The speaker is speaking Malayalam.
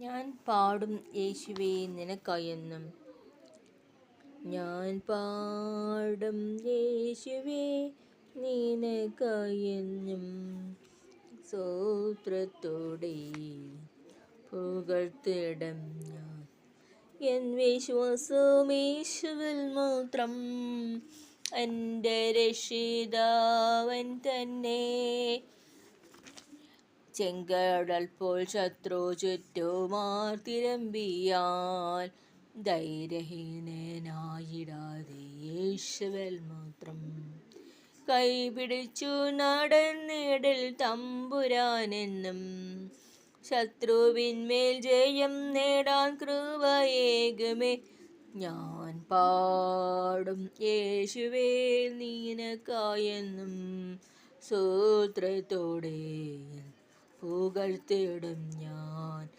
ഞാൻ പാടും യേശുവേ നിനക്കായെന്നും. ഞാൻ പാടും യേശുവേ നിനക്കായെന്നും. സ്തോത്രത്തോടെ പുകഴ്ത്തിടും ഞാൻ. എൻ വിശ്വാസം യേശുവിൽ മാത്രം. എൻ്റെ രക്ഷിതാവൻ തന്നെ. ചെങ്കടൽ പോൽ ശത്രു ചുറ്റുമാർത്തിരമ്പിയാൽ ധൈര്യഹീനനായിടാതെ യേശുവിൽ മാത്രം കൈപിടിച്ചു നടന്നിടിൽ തമ്പുരാനെന്നും. ശത്രുവിന്മേൽ ജയം നേടാൻ കൃപയേകുമേ. ഞാൻ പാടും യേശുവേ നിനക്കായെന്നും. സ്തോത്രത്തോടെ പുകഴ്ത്തിടും ഞാൻ.